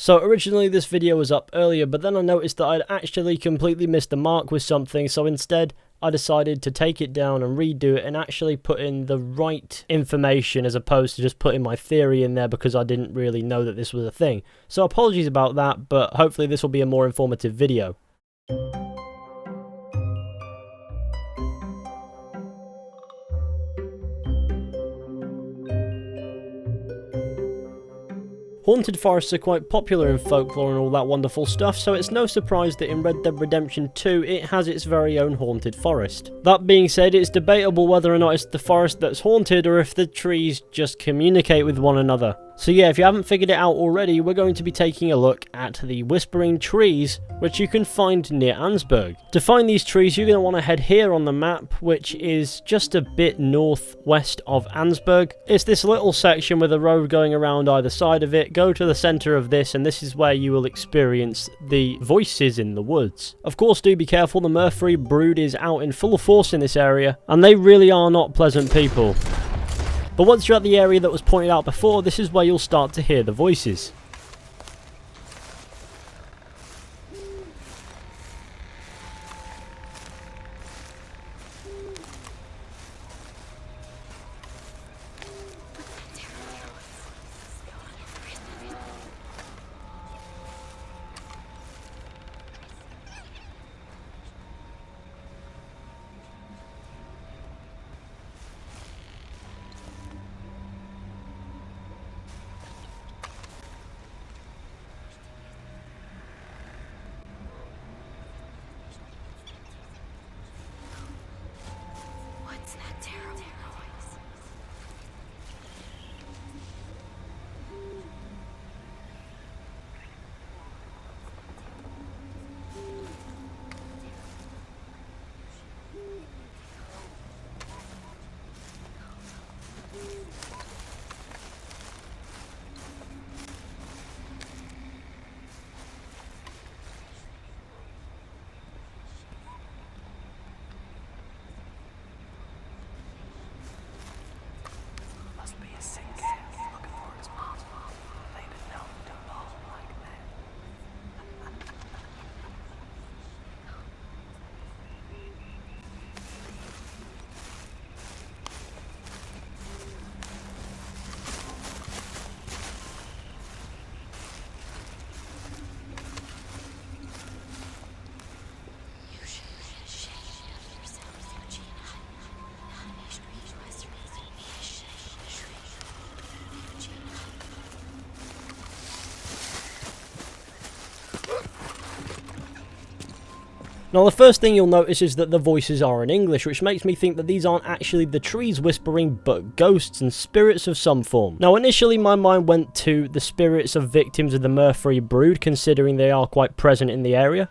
So originally this video was up earlier, but then I noticed that I'd actually completely missed the mark with something, so instead I decided to take it down and redo it and actually put in the right information as opposed to just putting my theory in there because I didn't really know that this was a thing. So apologies about that, but hopefully this will be a more informative video. Haunted forests are quite popular in folklore and all that wonderful stuff, so it's no surprise that in Red Dead Redemption 2 it has its very own haunted forest. That being said, it's debatable whether or not it's the forest that's haunted or if the trees just communicate with one another. So yeah, if you haven't figured it out already, we're going to be taking a look at the Whispering Trees, which you can find near Ansburg. To find these trees, you're going to want to head here on the map, which is just a bit northwest of Ansburg. It's this little section with a road going around either side of it. Go to the center of this, and this is where you will experience the voices in the woods. Of course, do be careful, the Murfree brood is out in full force in this area, and they really are not pleasant people. But once you're at the area that was pointed out before, this is where you'll start to hear the voices. Now the first thing you'll notice is that the voices are in English, which makes me think that these aren't actually the trees whispering, but ghosts and spirits of some form. Now initially my mind went to the spirits of victims of the Murfree brood, considering they are quite present in the area.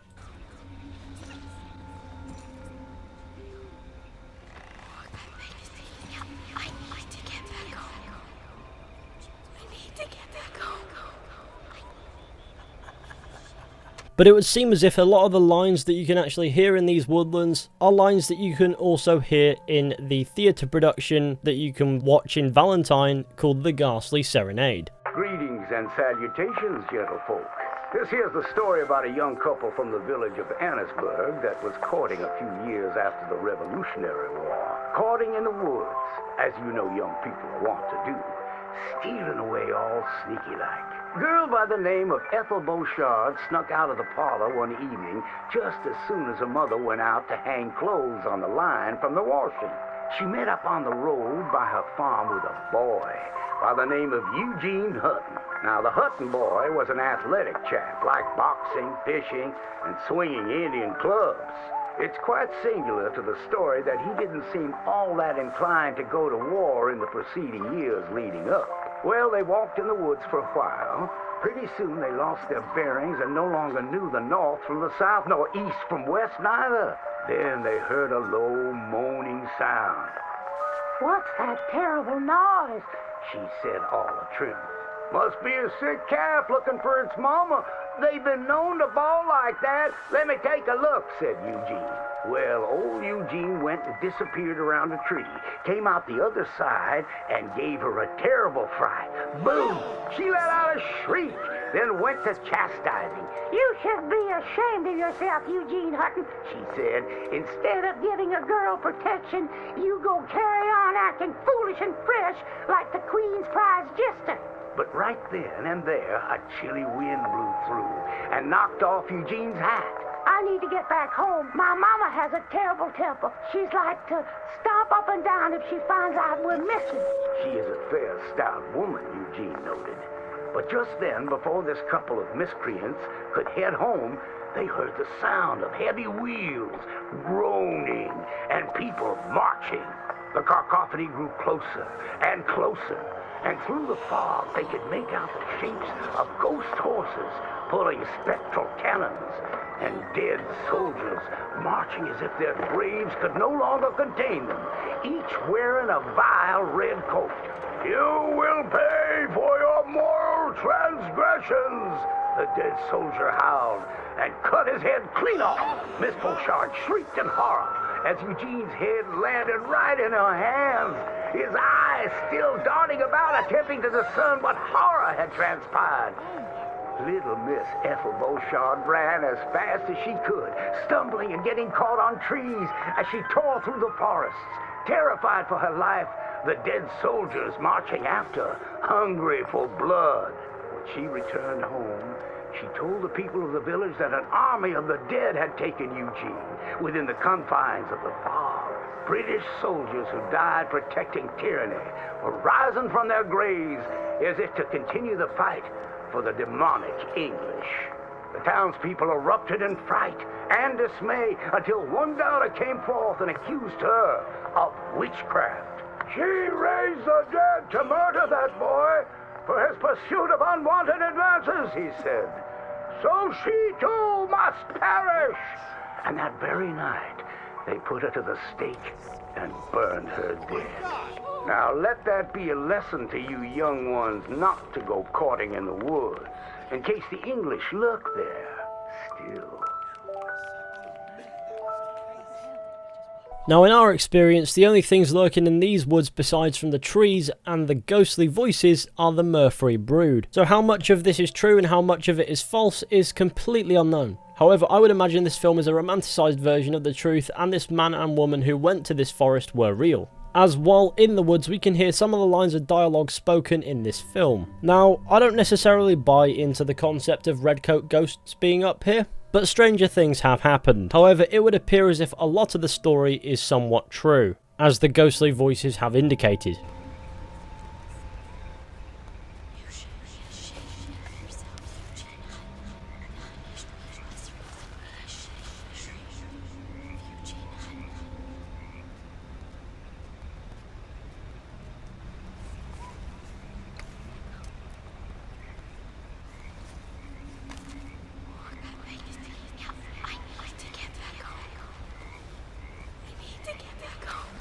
But it would seem as if a lot of the lines that you can actually hear in these woodlands are lines that you can also hear in the theatre production that you can watch in Valentine called The Ghastly Serenade. Greetings and salutations, gentlefolk. This here's the story about a young couple from the village of Annisburg that was courting a few years after the Revolutionary War. Courting in the woods, as you know young people want to do. Stealing away all sneaky-like. Girl by the name of Ethel Beauchard snuck out of the parlor one evening just as soon as her mother went out to hang clothes on the line from the washing. She met up on the road by her farm with a boy by the name of Eugene Hutton. Now, the Hutton boy was an athletic chap, liked boxing, fishing, and swinging Indian clubs. It's quite singular to the story that he didn't seem all that inclined to go to war in the preceding years leading up. Well, they walked in the woods for a while. Pretty soon they lost their bearings and no longer knew the north from the south, nor east from west neither. Then they heard a low moaning sound. "What's that terrible noise?" she said all a tremble. "Must be a sick calf looking for its mama. They've been known to bawl like that. Let me take a look," said Eugene. Well, old Eugene went and disappeared around a tree, came out the other side, and gave her a terrible fright. Boom! She let out a shriek, then went to chastising. You should be ashamed of yourself, Eugene Hutton, She said, Instead of giving a girl protection, you go carry on acting foolish and fresh like the Queen's prize jester. but right then and there, a chilly wind blew through and knocked off Eugene's hat. I need to get back home. My mama has a terrible temper. She's like to stomp up and down if she finds out we're missing. She is a fair, stout woman, Eugene noted. But just then, before this couple of miscreants could head home, they heard the sound of heavy wheels, groaning, and people marching. The cacophony grew closer and closer, and through the fog they could make out the shapes of ghost horses pulling spectral cannons, and dead soldiers marching as if their graves could no longer contain them, each wearing a vile red coat. "You will pay for your moral transgressions," the dead soldier howled, and cut his head clean off. Miss Beauchard shrieked in horror as Eugene's head landed right in her hands, his eyes still darting about, attempting to discern what horror had transpired. Little Miss Ethel Beauchard ran as fast as she could, stumbling and getting caught on trees as she tore through the forests. Terrified for her life, the dead soldiers marching after, hungry for blood. When she returned home, she told the people of the village that an army of the dead had taken Eugene within the confines of the fog. British soldiers who died protecting tyranny were rising from their graves as if to continue the fight for the demonic English. The townspeople erupted in fright and dismay until one daughter came forth and accused her of witchcraft. "She raised the dead to murder that boy for his pursuit of unwanted advances," he said. "So she too must perish." And that very night, they put her to the stake and burned her dead. Now let that be a lesson to you young ones not to go courting in the woods, in case the English lurk there still. Now in our experience, the only things lurking in these woods besides from the trees and the ghostly voices are the Murfree brood. So how much of this is true and how much of it is false is completely unknown. However, I would imagine this film is a romanticised version of the truth, and this man and woman who went to this forest were real. As while in the woods we can hear some of the lines of dialogue spoken in this film. Now, I don't necessarily buy into the concept of redcoat ghosts being up here, but stranger things have happened. However, it would appear as if a lot of the story is somewhat true, as the ghostly voices have indicated.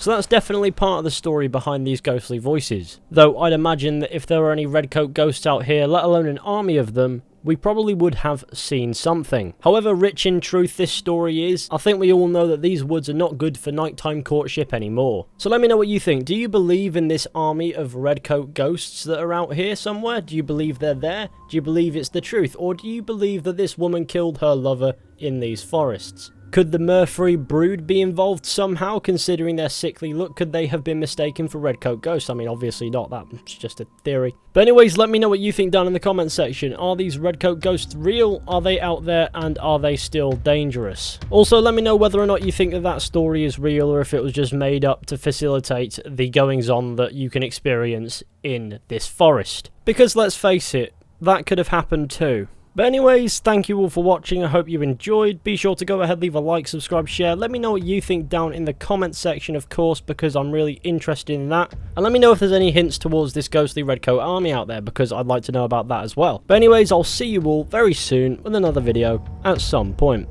So that's definitely part of the story behind these ghostly voices. Though I'd imagine that if there were any redcoat ghosts out here, let alone an army of them, we probably would have seen something. However rich in truth this story is, I think we all know that these woods are not good for nighttime courtship anymore. So let me know what you think. Do you believe in this army of redcoat ghosts that are out here somewhere? Do you believe they're there? Do you believe it's the truth? Or do you believe that this woman killed her lover in these forests? Could the Murfree brood be involved somehow, considering their sickly look? Could they have been mistaken for redcoat ghosts? I mean, obviously not, that's just a theory. But anyways, let me know what you think down in the comment section. Are these redcoat ghosts real? Are they out there? And are they still dangerous? Also, let me know whether or not you think that that story is real, or if it was just made up to facilitate the goings-on that you can experience in this forest. Because let's face it, that could have happened too. But anyways, thank you all for watching. I hope you enjoyed. Be sure to go ahead, leave a like, subscribe, share. Let me know what you think down in the comments section, of course, because I'm really interested in that. And let me know if there's any hints towards this ghostly redcoat army out there, because I'd like to know about that as well. But anyways, I'll see you all very soon with another video at some point.